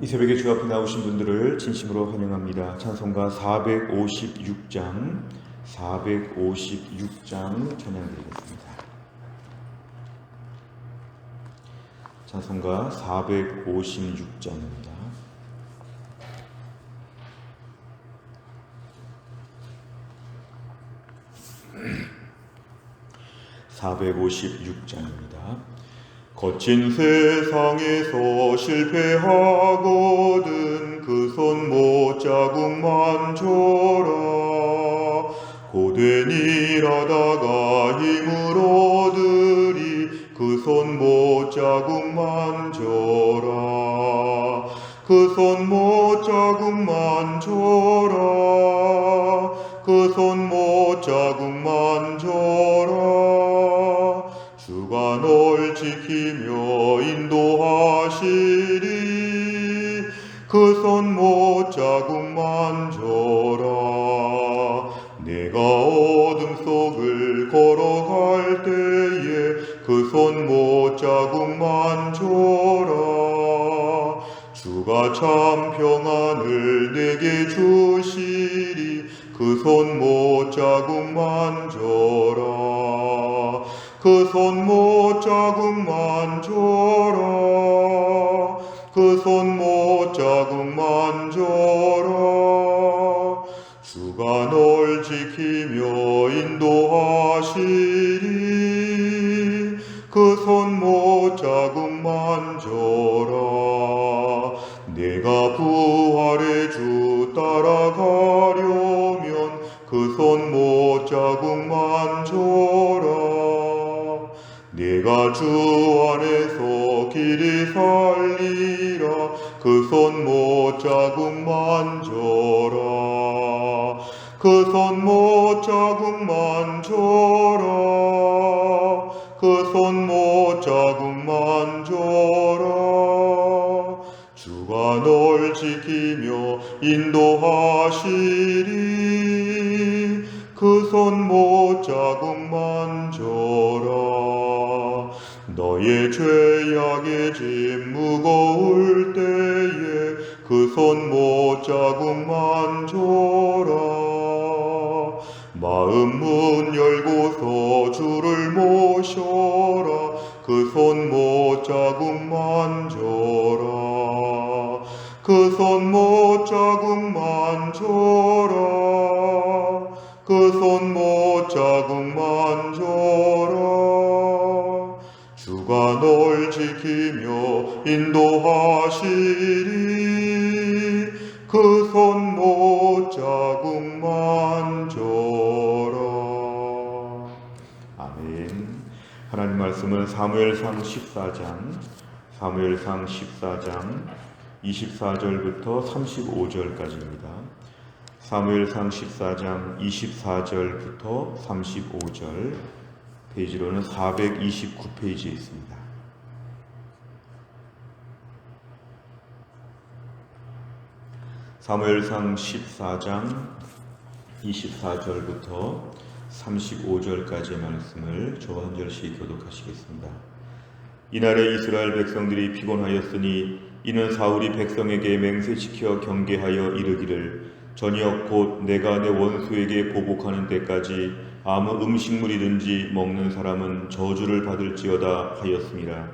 이 새벽에 주 앞에 나오신 분들을 진심으로 환영합니다. 찬송가 456장 찬양드리겠습니다. 찬송가 456장입니다. 거친 세상에서 실패하거든 그 손 못자국만 줘라. 고된 일하다가 힘을 얻으리 그 손 못자국만 줘라. 그 손 못자국만 줘라. 그 손 못자국만 줘라. 주가 널 지키며 인도하시리 그 손 못자국만 줘라. 내가 어둠 속을 걸어갈 때에 그 손 못자국만 줘라. 주가 참 평안을 내게 주시리 그 손 못자국만 줘라. 그 손 못자국만 줘라. 그 손 못자국만 줘라. 주가 널 지키며 인도하시리 그 손 못자국만 줘라. 내가 부활의 주 따라가려면 그 손 못자국만 줘라. 내가 주 안에서 길이 살리라 그 손 못자국만 줘라. 그 손 못자국만 줘라. 그 손 못자국만 줘라. 주가 널 지키며 인도하시리 그 손 못자국만 줘라. 너의 죄악의 짐 무거울 때에 그 손 못자국만 줘라. 마음 문 열고서 주를 모셔라 그 손 못자국만 줘라. 그 손 못자국만 줘라. 그 손 못자국만 줘라. 주가 널 지키며 인도하시리 그 손 못자국만 줘라. 아멘. 하나님 말씀은 사무엘상 14장 24절부터 35절까지입니다. 사무엘상 14장 24절부터 35절, 페이지로는 429페이지에 있습니다. 사무엘상 14장 24절부터 35절까지의 말씀을 저와 한 절씩 교독하시겠습니다. 이날에 이스라엘 백성들이 피곤하였으니 이는 사울이 백성에게 맹세시켜 경계하여 이르기를 저녁 곧 내가 내 원수에게 보복하는 때까지 아무 음식물이든지 먹는 사람은 저주를 받을지어다 하였습니다.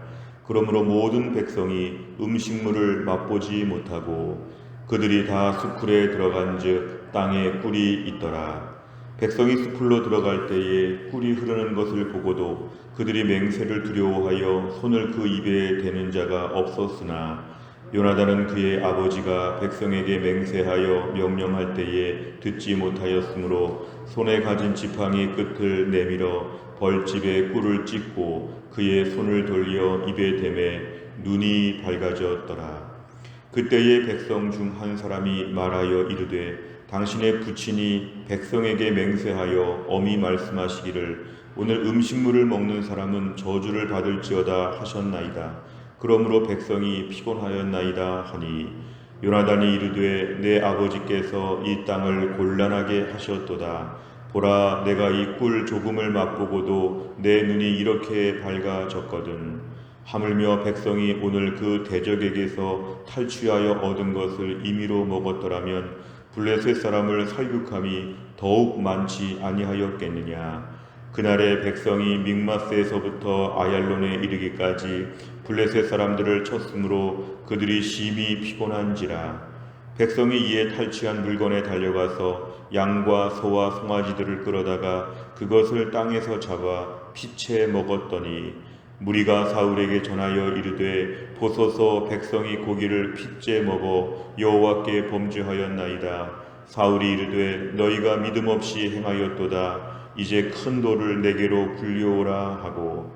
그러므로 모든 백성이 음식물을 맛보지 못하고 그들이 다 수풀에 들어간즉 땅에 꿀이 있더라. 백성이 수풀로 들어갈 때에 꿀이 흐르는 것을 보고도 그들이 맹세를 두려워하여 손을 그 입에 대는 자가 없었으나 요나단은 그의 아버지가 백성에게 맹세하여 명령할 때에 듣지 못하였으므로 손에 가진 지팡이 끝을 내밀어 벌집에 꿀을 찢고 그의 손을 돌려 입에 대매 눈이 밝아졌더라. 그때에 백성 중 한 사람이 말하여 이르되 당신의 부친이 백성에게 맹세하여 엄히 말씀하시기를 오늘 음식물을 먹는 사람은 저주를 받을지어다 하셨나이다. 그러므로 백성이 피곤하였나이다 하니 요나단이 이르되 내 아버지께서 이 땅을 곤란하게 하셨도다. 보라, 내가 이 꿀 조금을 맛보고도 내 눈이 이렇게 밝아졌거든. 하물며 백성이 오늘 그 대적에게서 탈취하여 얻은 것을 임의로 먹었더라면 블레셋 사람을 살육함이 더욱 많지 아니하였겠느냐. 그날에 백성이 믹마스에서부터 아얄론에 이르기까지 블레셋 사람들을 쳤으므로 그들이 심히 피곤한지라. 백성이 이에 탈취한 물건에 달려가서 양과 소와 송아지들을 끌어다가 그것을 땅에서 잡아 피채 먹었더니 무리가 사울에게 전하여 이르되 보소서 백성이 고기를 피째 먹어 여호와께 범죄하였나이다. 사울이 이르되 너희가 믿음 없이 행하였도다. 이제 큰 돌을 내게로 굴려오라 하고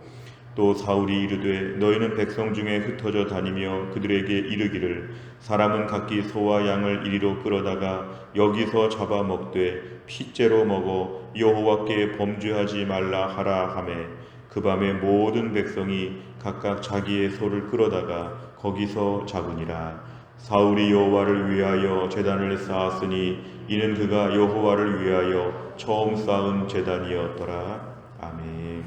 또 사울이 이르되 너희는 백성 중에 흩어져 다니며 그들에게 이르기를 사람은 각기 소와 양을 이리로 끌어다가 여기서 잡아 먹되 피째로 먹어 여호와께 범죄하지 말라 하라 하매 그 밤에 모든 백성이 각각 자기의 소를 끌어다가 거기서 잡으니라. 사울이 여호와를 위하여 제단을 쌓았으니 이는 그가 여호와를 위하여 처음 쌓은 제단이었더라. 아멘.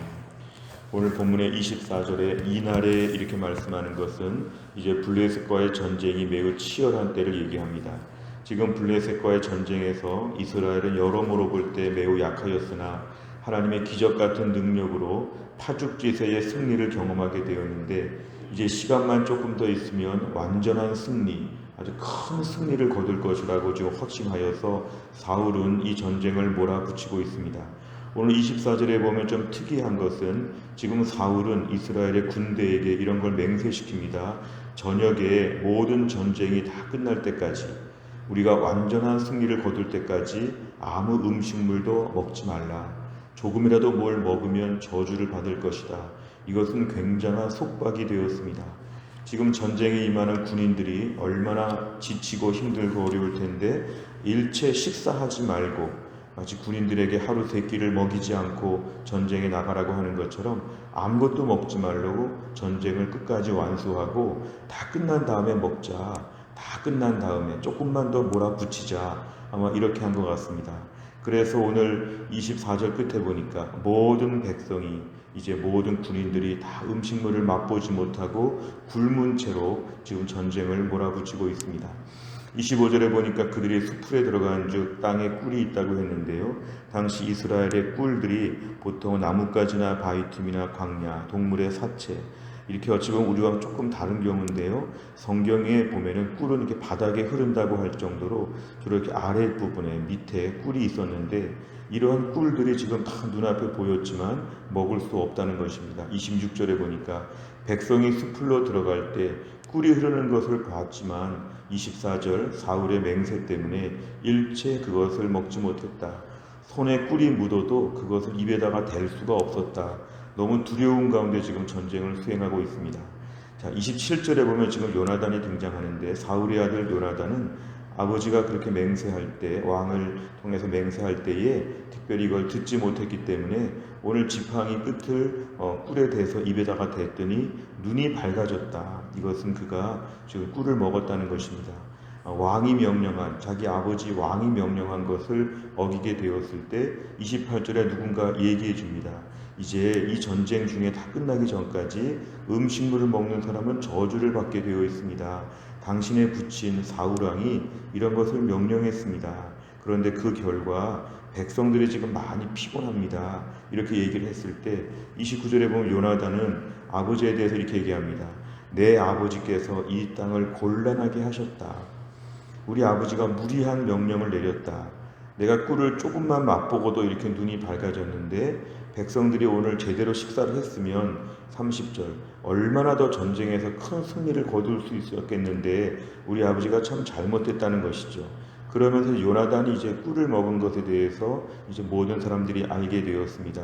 오늘 본문의 24절에 이날에 이렇게 말씀하는 것은 이제 블레셋과의 전쟁이 매우 치열한 때를 얘기합니다. 지금 블레셋과의 전쟁에서 이스라엘은 여러모로 볼 때 매우 약하였으나 하나님의 기적 같은 능력으로 파죽지세의 승리를 경험하게 되었는데 이제 시간만 조금 더 있으면 완전한 승리, 아주 큰 승리를 거둘 것이라고 지금 확신하여서 사울은 이 전쟁을 몰아붙이고 있습니다. 오늘 24절에 보면 좀 특이한 것은 지금 사울은 이스라엘의 군대에게 이런 걸 맹세시킵니다. 저녁에 모든 전쟁이 다 끝날 때까지 우리가 완전한 승리를 거둘 때까지 아무 음식물도 먹지 말라. 조금이라도 뭘 먹으면 저주를 받을 것이다. 이것은 굉장한 속박이 되었습니다. 지금 전쟁에 임하는 군인들이 얼마나 지치고 힘들고 어려울 텐데 일체 식사하지 말고 마치 군인들에게 하루 세 끼를 먹이지 않고 전쟁에 나가라고 하는 것처럼 아무것도 먹지 말라고 전쟁을 끝까지 완수하고 다 끝난 다음에 먹자. 다 끝난 다음에 조금만 더 몰아붙이자. 아마 이렇게 한 것 같습니다. 그래서 오늘 24절 끝에 보니까 모든 백성이 이제 모든 군인들이 다 음식물을 맛보지 못하고 굶은 채로 지금 전쟁을 몰아붙이고 있습니다. 25절에 보니까 그들이 수풀에 들어간 즉 땅에 꿀이 있다고 했는데요. 당시 이스라엘의 꿀들이 보통 나뭇가지나 바위틈이나 광야, 동물의 사체 이렇게 어찌 보면 우리와 조금 다른 경우인데요. 성경에 보면은 꿀은 이렇게 바닥에 흐른다고 할 정도로 주로 이렇게 아랫부분에 밑에 꿀이 있었는데 이러한 꿀들이 지금 다 눈앞에 보였지만 먹을 수 없다는 것입니다. 26절에 보니까 백성이 숲으로 들어갈 때 꿀이 흐르는 것을 봤지만 24절 사울의 맹세 때문에 일체 그것을 먹지 못했다. 손에 꿀이 묻어도 그것을 입에다가 댈 수가 없었다. 너무 두려운 가운데 지금 전쟁을 수행하고 있습니다. 자, 27절에 보면 지금 요나단이 등장하는데 사울의 아들 요나단은 아버지가 그렇게 맹세할 때 왕을 통해서 맹세할 때에 특별히 이걸 듣지 못했기 때문에 오늘 지팡이 끝을 꿀에 대서 입에다가 댔더니 눈이 밝아졌다. 이것은 그가 지금 꿀을 먹었다는 것입니다. 왕이 명령한 자기 아버지 왕이 명령한 것을 어기게 되었을 때 28절에 누군가 얘기해 줍니다. 이제 이 전쟁 중에 다 끝나기 전까지 음식물을 먹는 사람은 저주를 받게 되어 있습니다. 당신의 부친 사울왕이 이런 것을 명령했습니다. 그런데 그 결과 백성들이 지금 많이 피곤합니다. 이렇게 얘기를 했을 때 29절에 보면 요나단은 아버지에 대해서 이렇게 얘기합니다. 내 아버지께서 이 땅을 곤란하게 하셨다. 우리 아버지가 무리한 명령을 내렸다. 내가 꿀을 조금만 맛보고도 이렇게 눈이 밝아졌는데 백성들이 오늘 제대로 식사를 했으면 30절 얼마나 더 전쟁에서 큰 승리를 거둘 수 있었겠는데 우리 아버지가 참 잘못했다는 것이죠. 그러면서 요나단이 이제 꿀을 먹은 것에 대해서 이제 모든 사람들이 알게 되었습니다.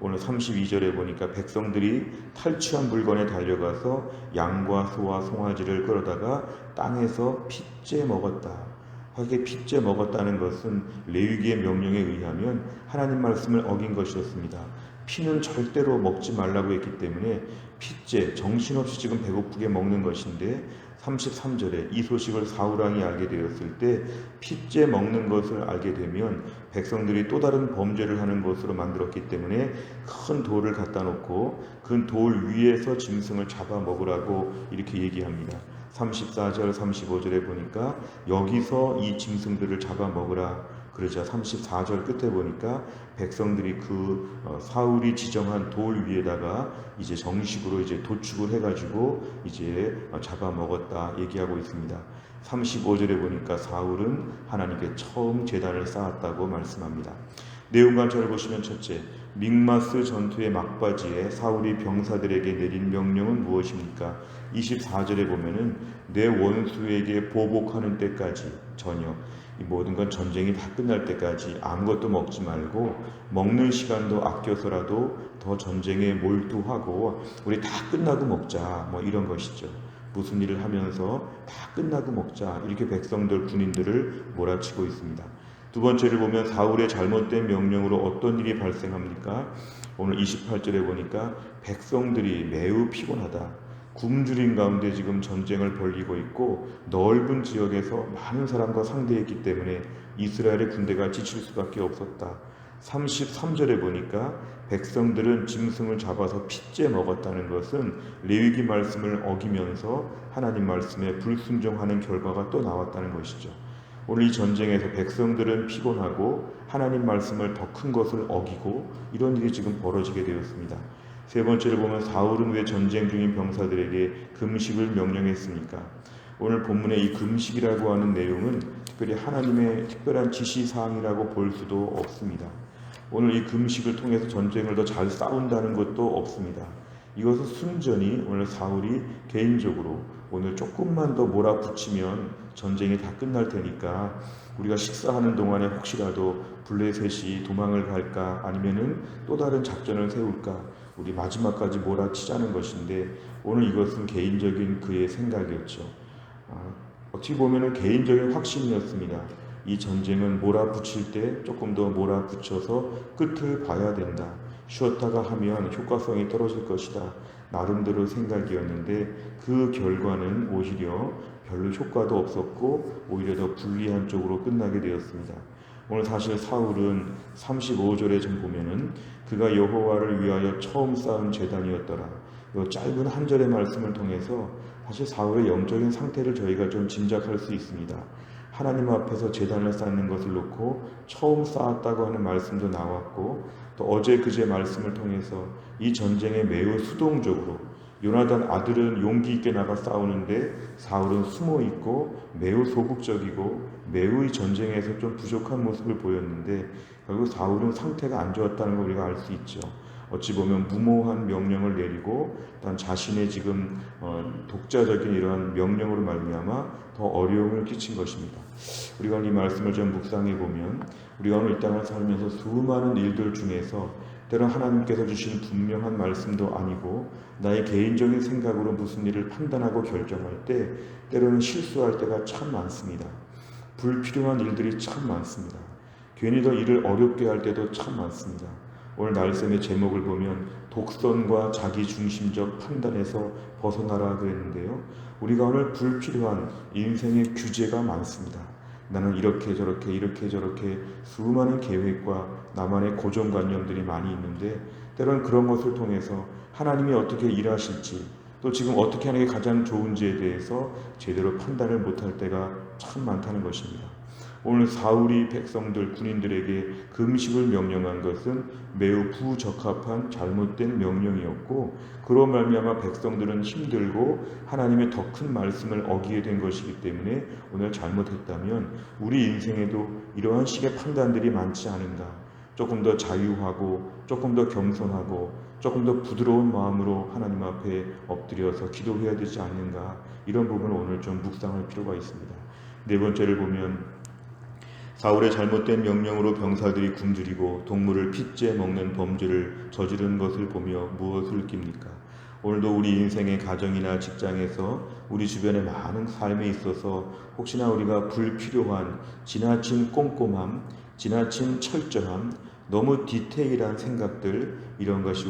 오늘 32절에 보니까 백성들이 탈취한 물건에 달려가서 양과 소와 송아지를 끌어다가 땅에서 핏째 먹었다. 하게 핏째 먹었다는 것은 레위기의 명령에 의하면 하나님 말씀을 어긴 것이었습니다. 피는 절대로 먹지 말라고 했기 때문에 핏째, 정신없이 지금 배고프게 먹는 것인데 33절에 이 소식을 사울왕이 알게 되었을 때 핏째 먹는 것을 알게 되면 백성들이 또 다른 범죄를 하는 것으로 만들었기 때문에 큰 돌을 갖다 놓고 그 돌 위에서 짐승을 잡아 먹으라고 이렇게 얘기합니다. 34절, 35절에 보니까 여기서 이 짐승들을 잡아 먹으라. 그러자 34절 끝에 보니까 백성들이 사울이 지정한 돌 위에다가 이제 정식으로 이제 도축을 해가지고 이제 잡아먹었다 얘기하고 있습니다. 35절에 보니까 사울은 하나님께 처음 제단을 쌓았다고 말씀합니다. 내용 관찰을 보시면 첫째, 믹마스 전투의 막바지에 사울이 병사들에게 내린 명령은 무엇입니까? 24절에 보면은 내 원수에게 보복하는 때까지 저녁 이 모든 건 전쟁이 다 끝날 때까지 아무것도 먹지 말고 먹는 시간도 아껴서라도 더 전쟁에 몰두하고 우리 다 끝나고 먹자 뭐 이런 것이죠. 무슨 일을 하면서 다 끝나고 먹자 이렇게 백성들 군인들을 몰아치고 있습니다. 두 번째를 보면 사울의 잘못된 명령으로 어떤 일이 발생합니까? 오늘 28절에 보니까 백성들이 매우 피곤하다. 굶주린 가운데 지금 전쟁을 벌이고 있고 넓은 지역에서 많은 사람과 상대했기 때문에 이스라엘의 군대가 지칠 수밖에 없었다. 33절에 보니까 백성들은 짐승을 잡아서 핏째 먹었다는 것은 레위기 말씀을 어기면서 하나님 말씀에 불순종하는 결과가 또 나왔다는 것이죠. 오늘 이 전쟁에서 백성들은 피곤하고 하나님 말씀을 더 큰 것을 어기고 이런 일이 지금 벌어지게 되었습니다. 세 번째를 보면 사울은 왜 전쟁 중인 병사들에게 금식을 명령했습니까? 오늘 본문의 이 금식이라고 하는 내용은 특별히 하나님의 특별한 지시사항이라고 볼 수도 없습니다. 오늘 이 금식을 통해서 전쟁을 더 잘 싸운다는 것도 없습니다. 이것은 순전히 오늘 사울이 개인적으로 오늘 조금만 더 몰아붙이면 전쟁이 다 끝날 테니까 우리가 식사하는 동안에 혹시라도 블레셋이 도망을 갈까 아니면은 또 다른 작전을 세울까 우리 마지막까지 몰아치자는 것인데 오늘 이것은 개인적인 그의 생각이었죠. 어떻게 보면 개인적인 확신이었습니다. 이 전쟁은 몰아붙일 때 조금 더 몰아붙여서 끝을 봐야 된다. 쉬었다가 하면 효과성이 떨어질 것이다. 나름대로 생각이었는데 그 결과는 오히려 별로 효과도 없었고 오히려 더 불리한 쪽으로 끝나게 되었습니다. 오늘 사실 사울은 35절에 좀 보면은 그가 여호와를 위하여 처음 쌓은 제단이었더라. 이 짧은 한 절의 말씀을 통해서 사실 사울의 영적인 상태를 저희가 좀 짐작할 수 있습니다. 하나님 앞에서 제단을 쌓는 것을 놓고 처음 쌓았다고 하는 말씀도 나왔고 또 어제 그제 말씀을 통해서 이 전쟁에 매우 수동적으로 요나단 아들은 용기 있게 나가 싸우는데 사울은 숨어 있고 매우 소극적이고 매우 이 전쟁에서 좀 부족한 모습을 보였는데 결국 사울은 상태가 안 좋았다는 걸 우리가 알 수 있죠. 어찌 보면 무모한 명령을 내리고 단 자신의 지금 독자적인 이러한 명령으로 말미암아 더 어려움을 끼친 것입니다. 우리가 이 말씀을 좀 묵상해 보면 우리가 오늘 이 땅을 살면서 수많은 일들 중에서 때론 하나님께서 주신 분명한 말씀도 아니고 나의 개인적인 생각으로 무슨 일을 판단하고 결정할 때 때로는 실수할 때가 참 많습니다. 불필요한 일들이 참 많습니다. 괜히 더 일을 어렵게 할 때도 참 많습니다. 오늘 말씀의 제목을 보면 독선과 자기중심적 판단에서 벗어나라 그랬는데요. 우리가 오늘 불필요한 인생의 규제가 많습니다. 나는 이렇게 저렇게 수많은 계획과 나만의 고정관념들이 많이 있는데 때로는 그런 것을 통해서 하나님이 어떻게 일하실지 또 지금 어떻게 하는 게 가장 좋은지에 대해서 제대로 판단을 못할 때가 참 많다는 것입니다. 오늘 사울이 백성들 군인들에게 금식을 명령한 것은 매우 부적합한 잘못된 명령이었고 그로 말미암아 백성들은 힘들고 하나님의 더 큰 말씀을 어기게 된 것이기 때문에 오늘 잘못했다면 우리 인생에도 이러한 식의 판단들이 많지 않은가. 조금 더 자유하고 조금 더 겸손하고 조금 더 부드러운 마음으로 하나님 앞에 엎드려서 기도해야 되지 않는가. 이런 부분을 오늘 좀 묵상할 필요가 있습니다. 네 번째를 보면 사울의 잘못된 명령으로 병사들이 굶주리고 동물을 핏째 먹는 범죄를 저지른 것을 보며 무엇을 느낍니까? 오늘도 우리 인생의 가정이나 직장에서 우리 주변의 많은 삶에 있어서 혹시나 우리가 불필요한 지나친 꼼꼼함, 지나친 철저함, 너무 디테일한 생각들, 이런 것이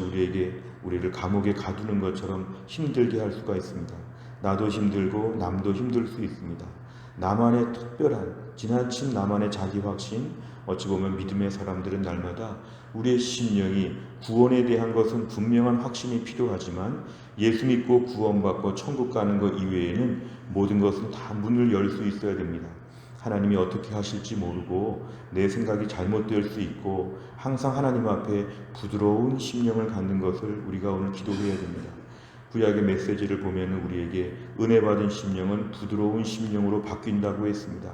우리를 감옥에 가두는 것처럼 힘들게 할 수가 있습니다. 나도 힘들고 남도 힘들 수 있습니다. 나만의 특별한, 지나친 나만의 자기 확신, 어찌 보면 믿음의 사람들은 날마다 우리의 심령이 구원에 대한 것은 분명한 확신이 필요하지만 예수 믿고 구원받고 천국 가는 것 이외에는 모든 것은 다 문을 열 수 있어야 됩니다. 하나님이 어떻게 하실지 모르고 내 생각이 잘못될 수 있고 항상 하나님 앞에 부드러운 심령을 갖는 것을 우리가 오늘 기도해야 됩니다. 구약의 메시지를 보면 우리에게 은혜 받은 심령은 부드러운 심령으로 바뀐다고 했습니다.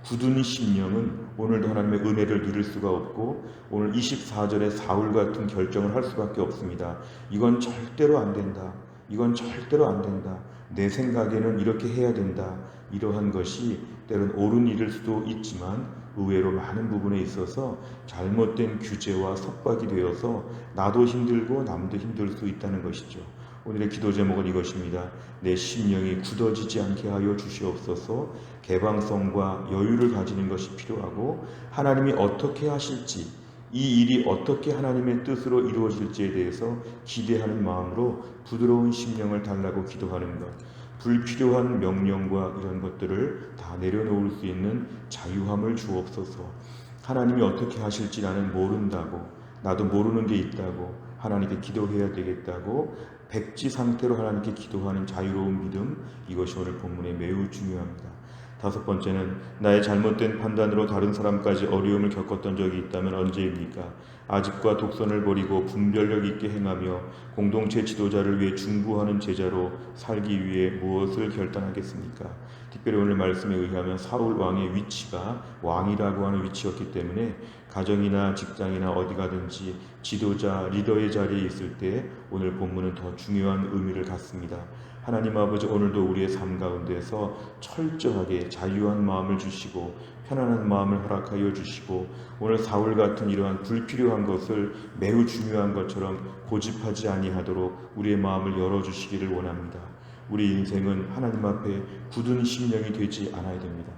굳은 심령은 오늘도 하나님의 은혜를 누릴 수가 없고 오늘 24절에 사울 같은 결정을 할 수밖에 없습니다. 이건 절대로 안 된다. 이건 절대로 안 된다. 내 생각에는 이렇게 해야 된다. 이러한 것이 때론 옳은 일일 수도 있지만 의외로 많은 부분에 있어서 잘못된 규제와 속박이 되어서 나도 힘들고 남도 힘들 수 있다는 것이죠. 오늘의 기도 제목은 이것입니다. 내 심령이 굳어지지 않게 하여 주시옵소서. 개방성과 여유를 가지는 것이 필요하고 하나님이 어떻게 하실지, 이 일이 어떻게 하나님의 뜻으로 이루어질지에 대해서 기대하는 마음으로 부드러운 심령을 달라고 기도하는 것, 불필요한 명령과 이런 것들을 다 내려놓을 수 있는 자유함을 주옵소서. 하나님이 어떻게 하실지 나는 모른다고, 나도 모르는 게 있다고 하나님께 기도해야 되겠다고 백지 상태로 하나님께 기도하는 자유로운 믿음, 이것이 오늘 본문에 매우 중요합니다. 다섯 번째는 나의 잘못된 판단으로 다른 사람까지 어려움을 겪었던 적이 있다면 언제입니까? 아집과 독선을 버리고 분별력 있게 행하며 공동체 지도자를 위해 중보하는 제자로 살기 위해 무엇을 결단하겠습니까? 특별히 오늘 말씀에 의하면 사울 왕의 위치가 왕이라고 하는 위치였기 때문에 가정이나 직장이나 어디 가든지 지도자, 리더의 자리에 있을 때 오늘 본문은 더 중요한 의미를 갖습니다. 하나님 아버지, 오늘도 우리의 삶 가운데서 철저하게 자유한 마음을 주시고 편안한 마음을 허락하여 주시고 오늘 사울 같은 이러한 불필요한 것을 매우 중요한 것처럼 고집하지 아니하도록 우리의 마음을 열어주시기를 원합니다. 우리 인생은 하나님 앞에 굳은 심령이 되지 않아야 됩니다.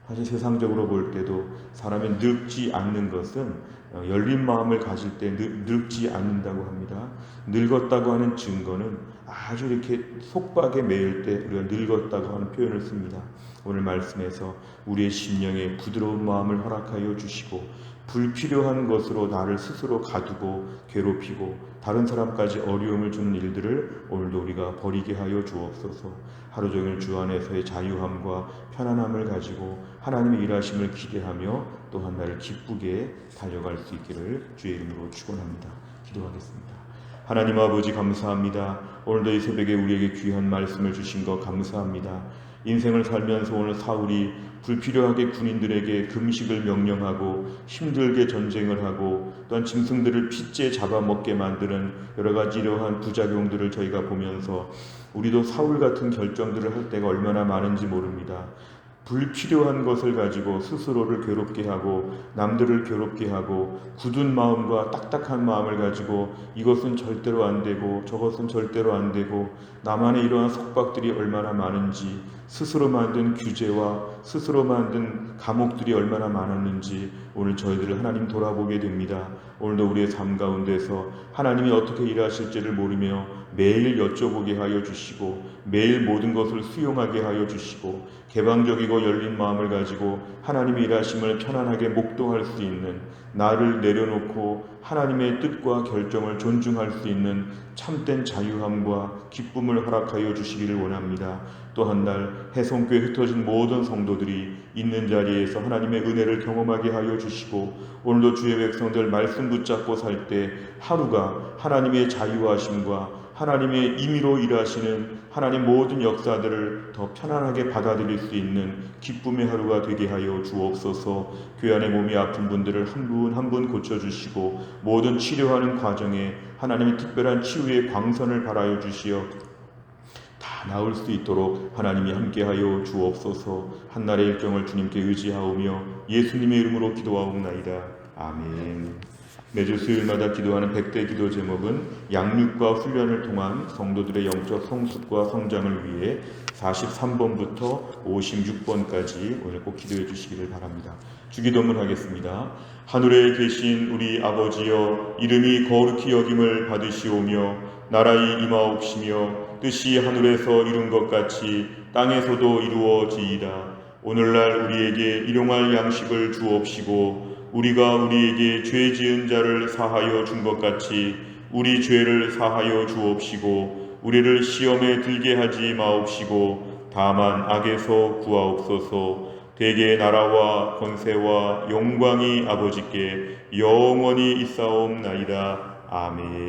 사실 세상적으로 볼 때도 사람이 늙지 않는 것은 열린 마음을 가질 때 늙지 않는다고 합니다. 늙었다고 하는 증거는 아주 이렇게 속박에 매일 때 우리가 늙었다고 하는 표현을 씁니다. 오늘 말씀에서 우리의 심령에 부드러운 마음을 허락하여 주시고 불필요한 것으로 나를 스스로 가두고 괴롭히고 다른 사람까지 어려움을 주는 일들을 오늘도 우리가 버리게 하여 주옵소서. 하루 종일 주 안에서의 자유함과 편안함을 가지고 하나님의 일하심을 기대하며 또한 나를 기쁘게 달려갈 수 있기를 주의 이름으로 축원합니다. 기도하겠습니다. 하나님 아버지, 감사합니다. 오늘도 이 새벽에 우리에게 귀한 말씀을 주신 것 감사합니다. 인생을 살면서 오늘 사울이 불필요하게 군인들에게 금식을 명령하고 힘들게 전쟁을 하고 또한 짐승들을 핏째 잡아먹게 만드는 여러 가지 이러한 부작용들을 저희가 보면서 우리도 사울 같은 결정들을 할 때가 얼마나 많은지 모릅니다. 불필요한 것을 가지고 스스로를 괴롭게 하고 남들을 괴롭게 하고 굳은 마음과 딱딱한 마음을 가지고 이것은 절대로 안 되고 저것은 절대로 안 되고 나만의 이러한 속박들이 얼마나 많은지, 스스로 만든 규제와 스스로 만든 감옥들이 얼마나 많았는지 오늘 저희들을 하나님 돌아보게 됩니다. 오늘도 우리의 삶 가운데서 하나님이 어떻게 일하실지를 모르며 매일 여쭤보게 하여 주시고 매일 모든 것을 수용하게 하여 주시고 개방적이고 열린 마음을 가지고 하나님의 일하심을 편안하게 목도할 수 있는, 나를 내려놓고 하나님의 뜻과 결정을 존중할 수 있는 참된 자유함과 기쁨을 허락하여 주시기를 원합니다. 또 한 날 해성교에 흩어진 모든 성도들이 있는 자리에서 하나님의 은혜를 경험하게 하여 주시고 오늘도 주의 백성들 말씀 붙잡고 살 때 하루가 하나님의 자유하심과 하나님의 임의로 일하시는 하나님 모든 역사들을 더 편안하게 받아들일 수 있는 기쁨의 하루가 되게 하여 주옵소서. 교회 안에 몸이 아픈 분들을 한 분 한 분 고쳐주시고 모든 치료하는 과정에 하나님의 특별한 치유의 광선을 발하여 주시어 다 나을 수 있도록 하나님이 함께하여 주옵소서. 한날의 일정을 주님께 의지하오며 예수님의 이름으로 기도하옵나이다. 아멘. 매주 수요일마다 기도하는 100대 기도 제목은 양육과 훈련을 통한 성도들의 영적 성숙과 성장을 위해 43번부터 56번까지 오늘 꼭 기도해 주시기를 바랍니다. 주기도문 하겠습니다. 하늘에 계신 우리 아버지여, 이름이 거룩히 여김을 받으시오며 나라의 임하옵시며 뜻이 하늘에서 이룬 것 같이 땅에서도 이루어지이다. 오늘날 우리에게 일용할 양식을 주옵시고 우리가 우리에게 죄 지은 자를 사하여 준 것 같이 우리 죄를 사하여 주옵시고 우리를 시험에 들게 하지 마옵시고 다만 악에서 구하옵소서. 대개 나라와 권세와 영광이 아버지께 영원히 있사옵나이다. 아멘.